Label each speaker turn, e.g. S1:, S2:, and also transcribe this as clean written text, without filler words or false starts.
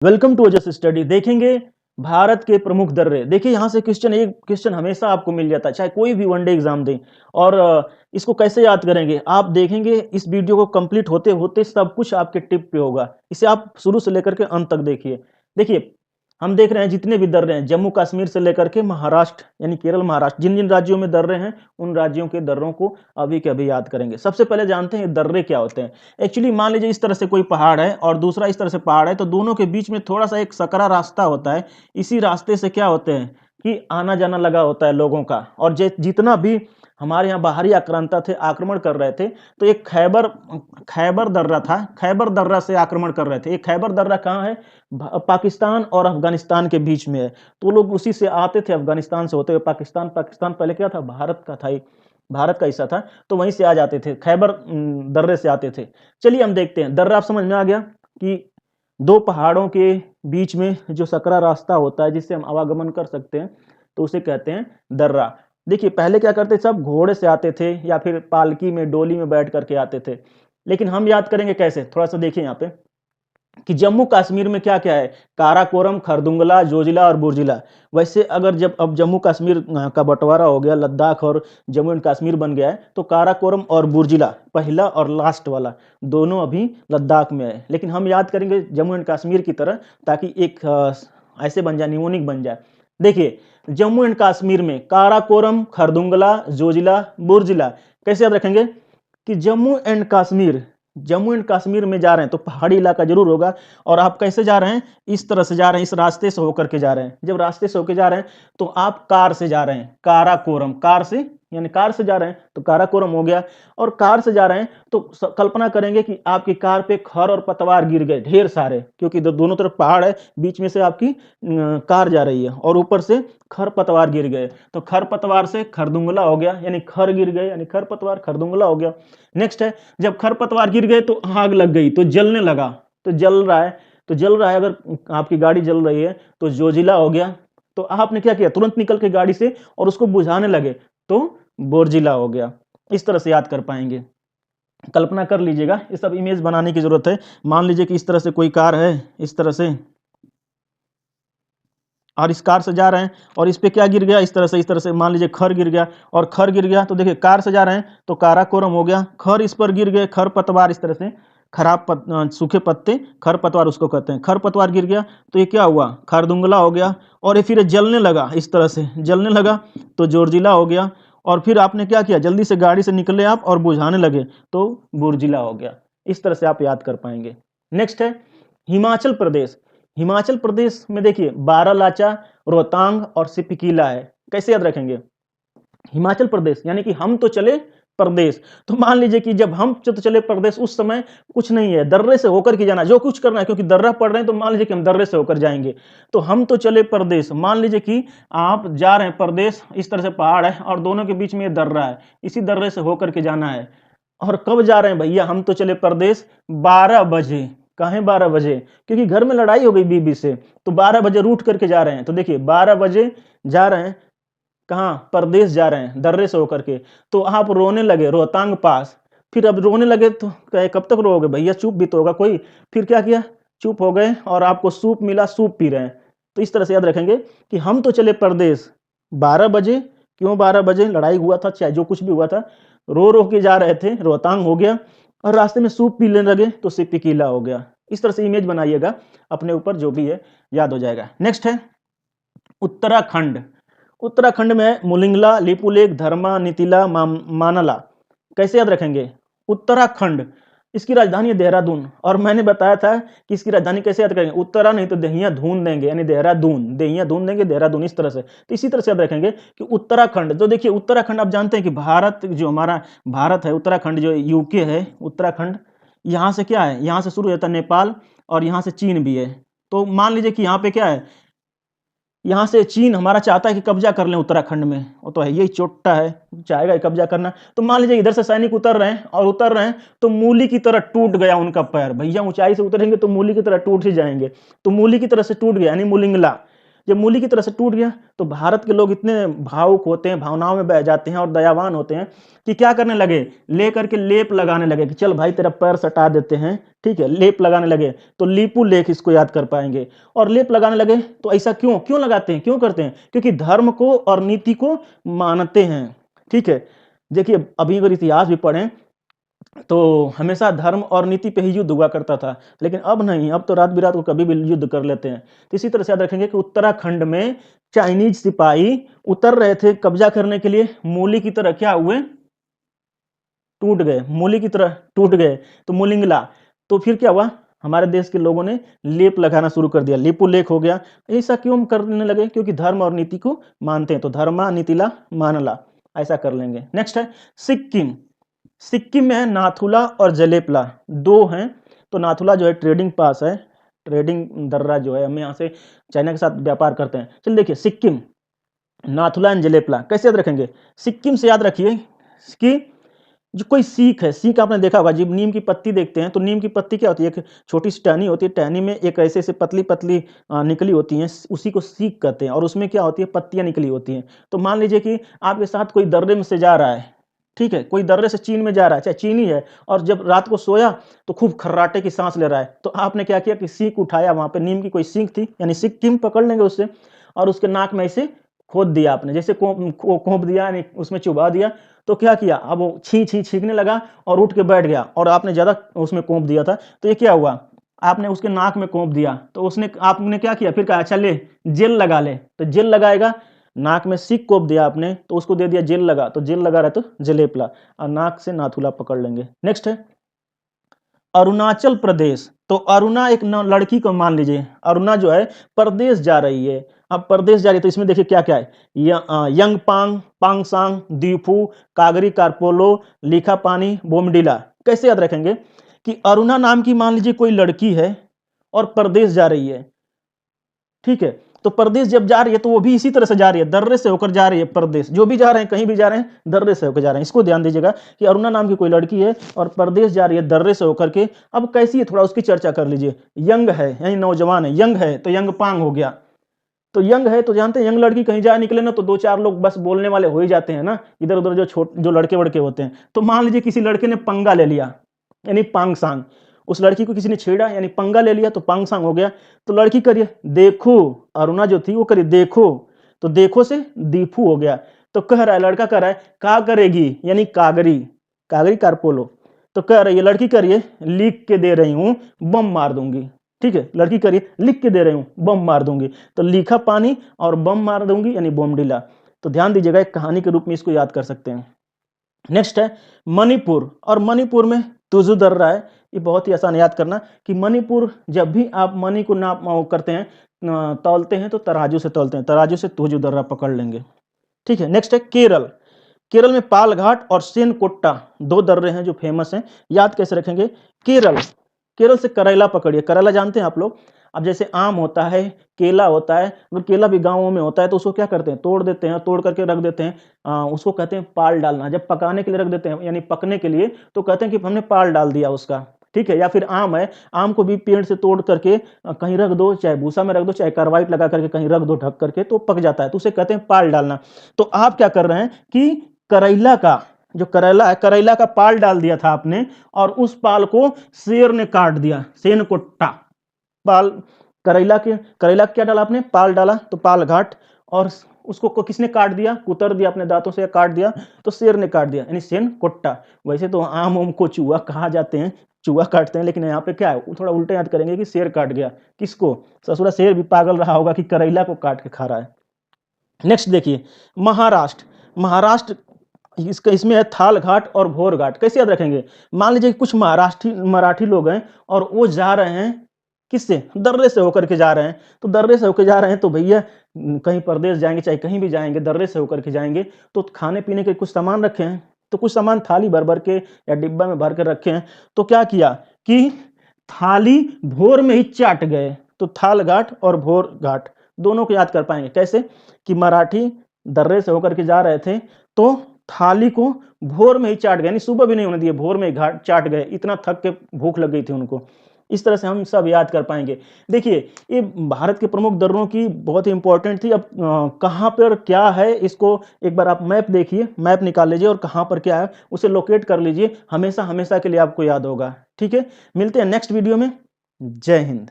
S1: Welcome to Ojas study. देखेंगे भारत के प्रमुख दर्रे। देखिए यहाँ से एक क्वेश्चन हमेशा आपको मिल जाता है, चाहे कोई भी वनडे एग्जाम दें। और इसको कैसे याद करेंगे आप देखेंगे। इस वीडियो को कंप्लीट होते होते सब कुछ आपके टिप पे होगा। इसे आप शुरू से लेकर के अंत तक देखिए। देखिए हम देख रहे हैं जितने भी दर्रे हैं, जम्मू कश्मीर से लेकर के महाराष्ट्र यानी केरल महाराष्ट्र, जिन जिन राज्यों में दर्रे हैं उन राज्यों के दर्रों को अभी के अभी याद करेंगे। सबसे पहले जानते हैं दर्रे क्या होते हैं। एक्चुअली मान लीजिए इस तरह से कोई पहाड़ है और दूसरा इस तरह से पहाड़ है, तो दोनों के बीच में थोड़ा सा एक सकरा रास्ता होता है। इसी रास्ते से क्या होते हैं कि आना जाना लगा होता है लोगों का। और जितना भी हमारे यहाँ बाहरी आक्रांता थे, आक्रमण कर रहे थे, तो एक खैबर खैबर दर्रा था। खैबर दर्रा से आक्रमण कर रहे थे। एक खैबर दर्रा कहाँ है? पाकिस्तान और अफगानिस्तान के बीच में है। तो लोग उसी से आते थे, अफगानिस्तान से होते हुए पाकिस्तान। पाकिस्तान पहले क्या था? भारत का था, भारत का हिस्सा था। तो वहीं से आ जाते थे, खैबर दर्रे से आते थे। चलिए हम देखते हैं। दर्रा आप समझ में आ गया कि दो पहाड़ों के बीच में जो सकरा रास्ता होता है जिससे हम आवागमन कर सकते हैं, तो उसे कहते हैं दर्रा। देखिए पहले क्या करते, सब घोड़े से आते थे या फिर पालकी में, डोली में बैठ करके आते थे। लेकिन हम याद करेंगे कैसे, थोड़ा सा देखिए यहाँ पे कि जम्मू कश्मीर में क्या क्या है? काराकोरम, खरदुंगला, जोजिला और बुर्जिला। वैसे अगर जब अब जम्मू कश्मीर का बंटवारा हो गया, लद्दाख और जम्मू एंड कश्मीर बन गया है, तो काराकोरम और बुर्जिला, पहला और लास्ट वाला, दोनों अभी लद्दाख में है। लेकिन हम याद करेंगे जम्मू एंड कश्मीर की तरह, ताकि एक ऐसे बन जाए, निमोनिक बन जाए। देखिए जम्मू एंड कश्मीर में काराकोरम, खरदुंगला, जोजिला, बुर्जिला। कैसे याद रखेंगे कि जम्मू एंड कश्मीर में जा रहे हैं तो पहाड़ी इलाका जरूर होगा। और आप कैसे जा रहे हैं? इस तरह से जा रहे हैं, इस रास्ते से होकर के जा रहे हैं। जब रास्ते से होकर जा रहे हैं तो आप कार से जा रहे हैं, काराकोरम, कार से यानी कार से जा रहे हैं तो काराकोरम हो गया। और कार से जा रहे हैं तो कल्पना करेंगे कि आपकी कार पे खर और पतवार गिर गए ढेर सारे, क्योंकि दोनों तरफ पहाड़ है, बीच में से आपकी कार जा रही है और ऊपर से खर पतवार गिर गए। तो खर पतवार से खरदुंगला हो गया, यानी खर गिर गए, यानी खर पतवार, खरदुंगला हो गया। नेक्स्ट है, जब खरपतवार गिर गए तो आग लग गई, तो जलने लगा, तो जल रहा है, अगर आपकी गाड़ी जल रही है तो जोजिला हो गया। तो आपने क्या किया? तुरंत निकल के गाड़ी से और उसको बुझाने लगे, तो बोरजिला हो गया। इस तरह से याद कर पाएंगे। कल्पना कर लीजिएगा, ये सब इमेज बनाने की जरूरत है। मान लीजिए कि इस तरह से कोई कार है, इस तरह से, और इस कार से जा रहे हैं और इस पे क्या गिर गया? इस तरह से मान लीजिए खर गिर गया। और खर गिर गया तो देखिए कार से जा रहे हैं तो काराकोरम हो गया। खर इस पर गिर गए, खर पतवार, इस तरह से सूखे पत्ते, खर पतवार उसको कहते हैं। खर पतवार गिर गया तो ये क्या हुआ? खरदुंगला हो गया। और ये फिर जलने लगा, इस तरह से जलने लगा तो जोरजिला हो गया। और फिर आपने क्या किया? जल्दी से गाड़ी से निकले आप और बुझाने लगे, तो बुर्जिला हो गया। इस तरह से आप याद कर पाएंगे। नेक्स्ट है हिमाचल प्रदेश। हिमाचल प्रदेश में देखिए बारालाचा, रोहतांग और सिपकीला है। कैसे याद रखेंगे? हिमाचल प्रदेश यानी कि हम तो चले प्रदेश। तो मान लीजिए कि जब हम चले प्रदेश, उस समय कुछ नहीं है, दर्रे से होकर के जाना जो कुछ करना है, क्योंकि दर्रा पड़ रहे हैं तो मान लीजिए कि हम दर्रे से होकर जाएंगे। तो हम तो चले प्रदेश, मान लीजिए कि आप जा रहे हैं प्रदेश, इस तरह से पहाड़ है और दोनों के बीच में ये दर्रा है, इसी दर्रे से होकर के जाना है। और कब जा रहे हैं भैया? हम तो चले प्रदेश 12 बजे। कहें 12 बजे? क्योंकि घर में लड़ाई हो गई बीबी से, तो 12 बजे रूट करके जा रहे हैं। तो देखिए 12 बजे जा रहे हैं, कहाँ? प्रदेश जा रहे हैं, दर्रे से होकर के। तो आप रोने लगे रोहतांग पास। फिर अब रोने लगे तो कहे कब तक रोओगे भैया? चुप भी तो होगा कोई। फिर क्या किया? चुप हो गए और आपको सूप मिला, सूप पी रहे हैं। तो इस तरह से याद रखेंगे कि हम तो चले प्रदेश 12 बजे। क्यों 12 बजे? लड़ाई हुआ था, चाहे जो कुछ भी हुआ था, रो रो के जा रहे थे, रोहतांग हो गया। और रास्ते में सूप पीने लगे तो सिपकीला हो गया। इस तरह से इमेज बनाइएगा, अपने ऊपर जो भी है याद हो जाएगा। नेक्स्ट है उत्तराखंड। उत्तराखंड में मुलिंगला, लिपुलेख, धर्मा, नीतिला, मानला। कैसे याद रखेंगे? उत्तराखंड, इसकी राजधानी है देहरादून। और मैंने बताया था कि इसकी राजधानी कैसे याद करेंगे? उत्तरा नहीं तो दहिया धून देंगे, यानी देहरादून, दहिया धून देंगे देहरादून, इस तरह से। तो इसी तरह से याद रखेंगे कि उत्तराखंड, तो देखिए उत्तराखंड आप जानते हैं कि भारत, जो हमारा भारत है, उत्तराखंड जो यूके है, उत्तराखंड यहाँ से क्या है? यहाँ से शुरू होता है नेपाल और यहाँ से चीन भी है। तो मान लीजिए कि यहाँ पे क्या है? यहाँ से चीन हमारा चाहता है कि कब्जा कर लें उत्तराखंड में, वो तो है, यही चोट्टा है, चाहेगा कब्जा करना। तो मान लीजिए इधर से सैनिक उतर रहे हैं और उतर रहे हैं तो मूली की तरह टूट गया उनका पैर। भैया ऊंचाई से उतरेंगे तो मूली की तरह टूट ही जाएंगे। तो मूली की तरह से टूट गया, यानी मुलिंगला। जब मूली की तरह से टूट गया तो भारत के लोग इतने भावुक होते हैं, भावनाओं में बह जाते हैं और दयावान होते हैं कि क्या करने लगे, लेकर के लेप लगाने लगे कि चल भाई तेरा पैर सटा देते हैं, ठीक है, लेप लगाने लगे। तो लीपू लेख इसको याद कर पाएंगे। और लेप लगाने लगे तो ऐसा क्यों क्यों लगाते हैं, क्यों करते हैं? क्योंकि धर्म को और नीति को मानते हैं, ठीक है। देखिए अभी अगर इतिहास भी पढ़ें तो हमेशा धर्म और नीति पे ही युद्ध हुआ करता था, लेकिन अब नहीं, अब तो रात बिरात को कभी भी युद्ध कर लेते हैं। तो इसी तरह से याद रखेंगे कि उत्तराखंड में चाइनीज सिपाही उतर रहे थे कब्जा करने के लिए, मूली की तरह क्या हुए, टूट गए, मूली की तरह टूट गए, तो मूलिंगला। तो फिर क्या हुआ, हमारे देश के लोगों ने लेप लगाना शुरू कर दिया, लिपु लेख हो गया। ऐसा क्यों करने लगे? क्योंकि धर्म और नीति को मानते हैं, तो धर्मा नीतिला मानला, ऐसा कर लेंगे। नेक्स्ट है सिक्किम। सिक्किम में है नाथुला और जलेपला, दो हैं। तो नाथुला जो है ट्रेडिंग पास है, ट्रेडिंग दर्रा जो है, हम यहाँ से चाइना के साथ व्यापार करते हैं। चलिए देखिए सिक्किम, नाथुला एंड जलेपला कैसे याद रखेंगे? सिक्किम से याद रखिए कि जो कोई सीख है, सीख आपने देखा होगा, जब नीम की पत्ती देखते हैं तो नीम की पत्ती क्या होती है, एक छोटी सी टहनी होती है, टहनी में एक ऐसे ऐसे पतली पतली निकली होती हैं, उसी को सीख कहते हैं, और उसमें क्या होती है, पत्तियां निकली होती हैं। तो मान लीजिए कि आपके साथ कोई दर्रे में से जा रहा है, ठीक है, कोई दर्रे से चीन में जा रहा है, चाहे चीनी है, और जब रात को सोया तो खूब खर्राटे की सांस ले रहा है, तो आपने क्या किया कि सीख उठाया, वहां पे नीम की कोई सीख थी, यानी सिक्किम पकड़ लेंगे उससे, और उसके नाक में ऐसे खोद दिया आपने, जैसे कोंप दिया, यानी उसमें चुबा दिया। तो क्या किया, अब वो छींकने लगा और उठ के बैठ गया, और आपने ज्यादा उसमें कोंप दिया था, तो ये क्या हुआ, आपने उसके नाक में कोंप दिया, तो उसने, आपने क्या किया, फिर कहा अच्छा ले जेल लगा ले, तो जेल लगाएगा, नाक में सीख कोप दिया आपने, तो उसको दे दिया जेल लगा, तो जेल लगा रहा तो जलेपला, और नाक से नाथुला पकड़ लेंगे। नेक्स्ट है अरुणाचल प्रदेश। तो अरुणा एक लड़की को मान लीजिए, अरुणा जो है प्रदेश जा रही है, अब प्रदेश जा रही है, तो इसमें देखिए क्या क्या है, यंगपांग, पांगसांग, दीफू, कागरी कारपोलो, लिखा पानी, बोमडिला। कैसे याद रखेंगे कि अरुणा नाम की मान लीजिए कोई लड़की है और प्रदेश जा रही है, ठीक है। तो प्रदेश जब जा रही है तो वो भी इसी तरह से जा रही है, दर्रे से होकर जा रही है प्रदेश, जो भी जा रहे हैं कहीं भी जा रहे हैं दर्रे से होकर जा रहे हैं। इसको ध्यान दीजिएगा कि अरुणा नाम की कोई लड़की है और प्रदेश जा रही है दर्रे से होकर के। अब कैसी है थोड़ा उसकी चर्चा कर लीजिए। यंग है यानी नौजवान है, यंग है तो यंग पांग हो गया। तो यंग है तो जानते हैं यंग लड़की कहीं जा निकले ना तो दो चार लोग बस बोलने वाले हो ही जाते हैं ना, इधर उधर जो लड़के वड़के होते हैं। तो मान लीजिए किसी लड़के ने पंगा ले लिया, यानी पांग सांग, उस लड़की को किसी ने छेड़ा यानी पंगा ले लिया, तो पांग सांग हो गया। तो लड़की करिए देखो, अरुणा जो थी वो करिए देखो, तो देखो से दीफू हो गया। तो कह रहा है, लड़का कह रहा है का करेगी, यानी कागरी, कागरी कारपोलो। तो कह रही है लड़की करिए लिख के दे रही हूं बम मार दूंगी, ठीक है, लड़की करिए लिख के दे रही हूं बम मार दूंगी। तो लिखा पानी और बम मार दूंगी यानी बोमडिला। तो ध्यान दीजिएगा, एक कहानी के रूप में इसको याद कर सकते हैं। नेक्स्ट है मणिपुर, और मणिपुर में तुजु दर्रा है। ये बहुत ही आसान याद करना कि मणिपुर, जब भी आप मणि को नाप करते हैं, तौलते हैं, तो तराजू से तौलते हैं, तराजू से तुजु दर्रा पकड़ लेंगे, ठीक है। नेक्स्ट है केरल। केरल में पालघाट और सेनकोट्टा दो दर्रे हैं जो फेमस हैं। याद कैसे रखेंगे? केरल, केरल से करेला पकड़िए, करेला जानते हैं आप लोग। अब जैसे आम होता है, केला होता है, अगर केला भी गाँवों में होता है तो उसको क्या करते हैं, तोड़ देते हैं, तोड़ करके रख देते हैं, उसको कहते हैं पाल डालना। जब पकाने के लिए रख देते हैं यानी पकने के लिए, तो कहते हैं कि हमने पाल डाल दिया उसका, ठीक है। या फिर आम है, आम को भी पेड़ से तोड़ करके कहीं रख दो, चाहे भूसा में रख दो, चाहे कार्बाइड लगा करके कहीं रख दो ढक करके, तो पक जाता है, तो उसे कहते हैं पाल डालना। तो आप क्या कर रहे हैं कि करेला का जो करेला है, करेला का पाल डाल दिया था आपने, और उस पाल को शेर ने काट दिया, सेनकोट्टा पाल। करेला क्या डाला आपने, पाल डाला, तो पाल घाट। और उसको किसने काट दिया, कुतर दिया अपने दांतों से, काट दिया, तो शेर ने काट दिया यानी सेनकोट्टा। वैसे तो आम ओम को चूहा कहा जाते हैं, चूहा काटते हैं, लेकिन यहाँ पे क्या है, थोड़ा उल्टा याद करेंगे कि शेर काट गया। किसको? ससुरा शेर भी पागल रहा होगा कि करेला को काट के खा रहा है। नेक्स्ट देखिए महाराष्ट्र। महाराष्ट्र इसमें है थाल घाट और भोर घाट। कैसे याद रखेंगे? मान लीजिए कुछ मराठी लोग हैं और वो जा रहे हैं किससे, दर्रे से होकर के जा रहे हैं। तो दर्रे से होकर जा रहे हैं तो भैया कहीं प्रदेश जाएंगे, चाहे कहीं भी जाएंगे, दर्रे से होकर के जाएंगे, तो खाने पीने के कुछ सामान रखे हैं, तो कुछ सामान थाली भर भर के या डिब्बा में भर के रखे हैं। तो क्या किया कि थाली भोर में ही चाट गए। तो थाल घाट और भोर घाट दोनों को याद कर पाएंगे कैसे, कि मराठी दर्रे से होकर के जा रहे थे, तो थाली को भोर में ही चाट गए, यानी सुबह भी नहीं होने दिए, भोर में ही घाट चाट गए, इतना थक के भूख लग गई थी उनको। इस तरह से हम सब याद कर पाएंगे। देखिए, ये भारत के प्रमुख दर्रों की बहुत ही इंपॉर्टेंट थी। अब कहाँ पर क्या है, इसको एक बार आप मैप देखिए, मैप निकाल लीजिए और कहाँ पर क्या है उसे लोकेट कर लीजिए, हमेशा हमेशा के लिए आपको याद होगा। ठीक है, मिलते हैं नेक्स्ट वीडियो में। जय हिंद।